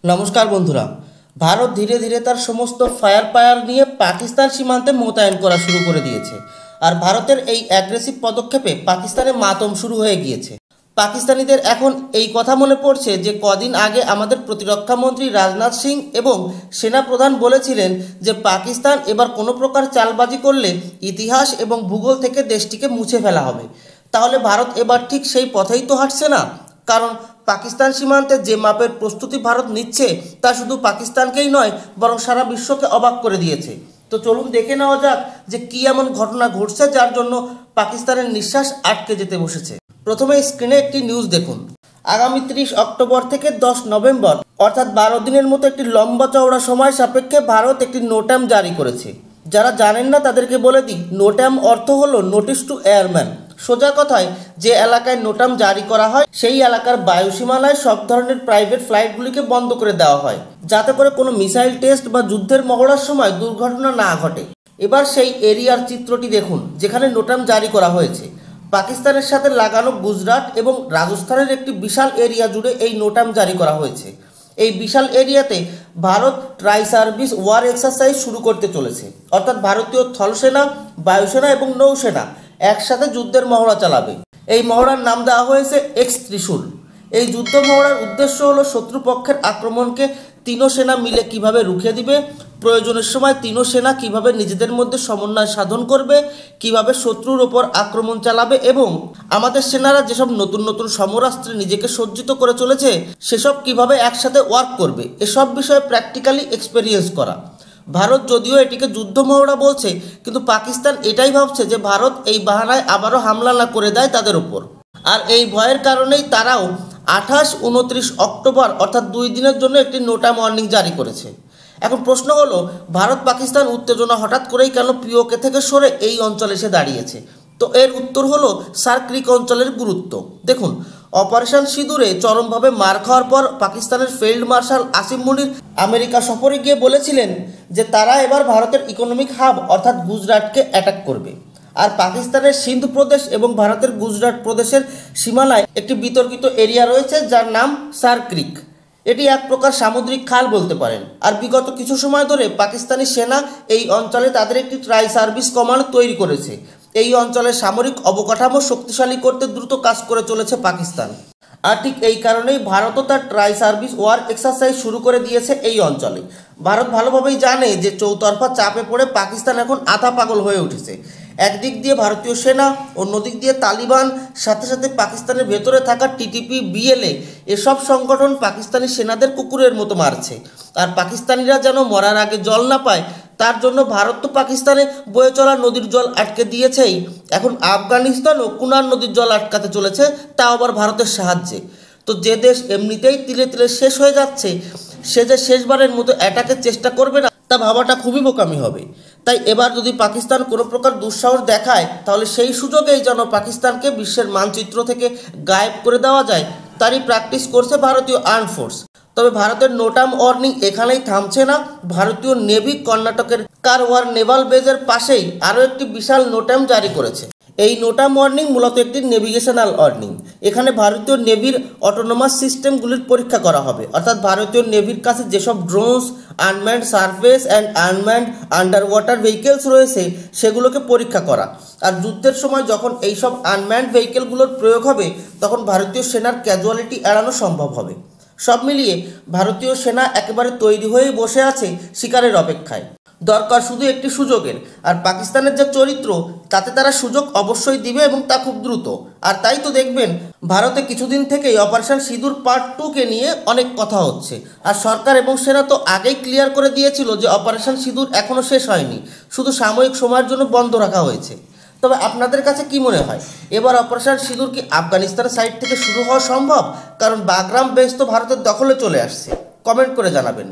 নমস্কার বন্ধুরা। ভারত ধীরে ধীরে তার সমস্ত ফায়ার পায়ার নিয়ে পাকিস্তান সীমান্তে মোতায়েন করা শুরু করে দিয়েছে। আর ভারতের এই অ্যাগ্রেসিভ পদক্ষেপে পাকিস্তানে মাতম শুরু হয়ে গিয়েছে। পাকিস্তানিদের এখন এই কথা মনে পড়ছে যে কদিন আগে আমাদের প্রতিরক্ষা মন্ত্রী রাজনাথ সিং এবং সেনাপ্রধান বলেছিলেন যে পাকিস্তান এবার কোনো প্রকার চালবাজি করলে ইতিহাস এবং ভূগোল থেকে দেশটিকে মুছে ফেলা হবে। তাহলে ভারত এবার ঠিক সেই পথেই তো হাঁটছে না? কারণ পাকিস্তান সীমান্তে যে মাপের প্রস্তুতি ভারত নিচ্ছে তা শুধু পাকিস্তানকেই নয় বরং সারা বিশ্বকে অবাক করে দিয়েছে। তো চলুন দেখে নেওয়া যাক যে কী এমন ঘটনা ঘটছে যার জন্য পাকিস্তানের নিঃশ্বাস আটকে যেতে বসেছে। প্রথমে স্ক্রিনে একটি নিউজ দেখুন। আগামী 30 অক্টোবর থেকে 10 নভেম্বর অর্থাৎ 12 দিনের মতো একটি লম্বা চওড়া সময় সাপেক্ষে ভারত একটি নোটাম জারি করেছে। যারা জানেন না তাদেরকে বলে দিই, নোটাম অর্থ হলো নোটিশ টু এয়ারম্যান। সোজা কথায় যে এলাকায় নোটাম জারি করা হয় সেই এলাকার বায়ুসীমানায় সব ধরনের প্রাইভেট ফ্লাইটগুলিকে বন্ধ করে দেওয়া হয়, যাতে করে কোনো মিসাইল টেস্ট বা যুদ্ধের মহড়ার সময় দুর্ঘটনা না ঘটে। এবার সেই এরিয়ার চিত্রটি দেখুন যেখানে নোটাম জারি করা হয়েছে। পাকিস্তানের সাথে লাগানো গুজরাট এবং রাজস্থানের একটি বিশাল এরিয়া জুড়ে এই নোটাম জারি করা হয়েছে। এই বিশাল এরিয়াতে Bharat tri service war exercise শুরু করতে চলেছে, অর্থাৎ ভারতীয় স্থলসেনা, বায়ুসেনা এবং নৌসেনা একসাথে যুদ্ধের মহড়া চালাবে। এই মহড়ার নাম দেওয়া হয়েছে এক্স ত্রিশূল। এই যুদ্ধ মহড়ার উদ্দেশ্য হলো শত্রুপক্ষের আক্রমণকে তিনও সেনা মিলে কিভাবে রুখে দিবে, প্রয়োজনের সময় তিনও সেনা কিভাবে নিজেদের মধ্যে সমন্বয় সাধন করবে, কিভাবে শত্রুর ওপর আক্রমণ চালাবে এবং আমাদের সেনারা যেসব নতুন নতুন সমরাস্ত্রে নিজেকে সজ্জিত করে চলেছে সেসব কিভাবে একসাথে ওয়ার্ক করবে, এসব বিষয়ে প্র্যাকটিক্যালি এক্সপেরিয়েন্স করা। ভারত যদিও এটিকে যুদ্ধ মহড়া বলছে, কিন্তু পাকিস্তান এটাই ভাবছে যে ভারত এই বাহানায় আবারও হামলা না করে দেয় তাদের ওপর। আর এই ভয়ের কারণেই তারাও 28, 29 অক্টোবর অর্থাৎ 2 দিনের জন্য একটি নোটাম ওয়ার্নিং জারি করেছে। এখন প্রশ্ন হলো, ভারত পাকিস্তান উত্তেজনা হঠাৎ করেই কেন পিওকে থেকে সরে এই অঞ্চলে এসে দাঁড়িয়েছে? তো এর উত্তর হলো সার্ক ক্রিক অঞ্চলের গুরুত্ব। দেখুন, অপারেশন সিঁদুরে চরমভাবে মার খাওয়ার পর পাকিস্তানের ফিল্ড মার্শাল আসিম মুনির আমেরিকা সফরে গিয়ে বলেছিলেন যে তারা এবার ভারতের ইকোনমিক হাব অর্থাৎ গুজরাটকে অ্যাটাক করবে। আর পাকিস্তানের সিন্ধ প্রদেশ এবং ভারতের গুজরাট প্রদেশের সীমানায় একটি বিতর্কিত এরিয়া রয়েছে যার নাম সার্ক ক্রিক। এটি এক প্রকার সামুদ্রিক খাল বলতে পারেন। আর বিগত কিছু সময় ধরে পাকিস্তানি সেনা এই অঞ্চলে তাদের একটি ট্রাই সার্ভিস কমান্ড তৈরি করেছে। এই অঞ্চলের সামরিক অবকাঠামো শক্তিশালী করতে দ্রুত কাজ করে চলেছে পাকিস্তান। আর ঠিক এই কারণেই ভারতও তার ট্রাই সার্ভিস ওয়ার এক্সারসাইজ শুরু করে দিয়েছে এই অঞ্চলে। ভারত ভালোভাবেই জানে যে চৌতরফা চাপে পড়ে পাকিস্তান এখন আধা পাগল হয়ে উঠেছে। একদিক দিয়ে ভারতীয় সেনা, অন্যদিক দিয়ে তালিবান, সাথে সাথে পাকিস্তানের ভেতরে থাকা টিটিপি, বিএলএ, এসব সংগঠন পাকিস্তানি সেনাদের কুকুরের মতো মারছে। আর পাকিস্তানিরা যেন মরার আগে জল না পায় তার জন্য ভারত তো পাকিস্তানে বয়ে চলা নদীর জল আটকে দিয়েছেই, এখন আফগানিস্তানও কুনার নদীর জল আটকাতে চলেছে, তা আবার ভারতের সাহায্যে। তো যে দেশ এমনিতেই তিলে তিলে শেষ হয়ে যাচ্ছে সে যে শেষবারের মতো অ্যাটাকের চেষ্টা করবে না তা ভাবাটা খুবই বোকামি হবে। তাই এবার যদি পাকিস্তান কোনো প্রকার দুঃসাহস দেখায় তাহলে সেই সুযোগেই যেন পাকিস্তানকে বিশ্বের মানচিত্র থেকে গায়েব করে দেওয়া যায় তারই প্র্যাকটিস করছে ভারতীয় আর্ম ফোর্স। তবে ভারতের নোটাম ওয়ার্নিং এখানেই থামছে না। ভারতীয় নেভি কর্ণাটকের কারওয়ার নেভাল বেজের পাশেই আরও একটি বিশাল নোটাম জারি করেছে। এই নোটাম ওয়ার্নিং মূলত একটি নেভিগেশনাল ওয়ার্নিং। এখানে ভারতীয় নেভির অটোনোমাস সিস্টেমগুলির পরীক্ষা করা হবে, অর্থাৎ ভারতীয় নেভির কাছে যেসব drones, unmanned surface and unmanned under water vehicles রয়েছে সেগুলোকে পরীক্ষা করা। আর যুদ্ধের সময় যখন এইসব আনম্যান্ড ভেহিকেলগুলোর প্রয়োগ হবে তখন ভারতীয় সেনার ক্যাজুয়ালিটি এড়ানো সম্ভব হবে। সব মিলিয়ে ভারতীয় সেনা একেবারে তৈরি হয়েই বসে আছে শিকারের অপেক্ষায়। দরকার শুধু একটি সুযোগের। আর পাকিস্তানের যে চরিত্র তাতে তারা সুযোগ অবশ্যই দিবে এবং তা খুব দ্রুত। আর তাই তো দেখবেন ভারতে কিছুদিন থেকেই অপারেশন সিঁদুর পার্ট 2কে নিয়ে অনেক কথা হচ্ছে। আর সরকার এবং সেনা তো আগেই ক্লিয়ার করে দিয়েছিল যে অপারেশন সিঁদুর এখনও শেষ হয়নি, শুধু সাময়িক সময়ের জন্য বন্ধ রাখা হয়েছে। তবে আপনাদের কাছে কি মনে হয়, এবার অপারেশন সিঁদুর কি আফগানিস্তানের সাইড থেকে শুরু হওয়া সম্ভব? কারণ বাগরাম বেস তো ভারতের দখলে চলে আসছে। কমেন্ট করে জানাবেন।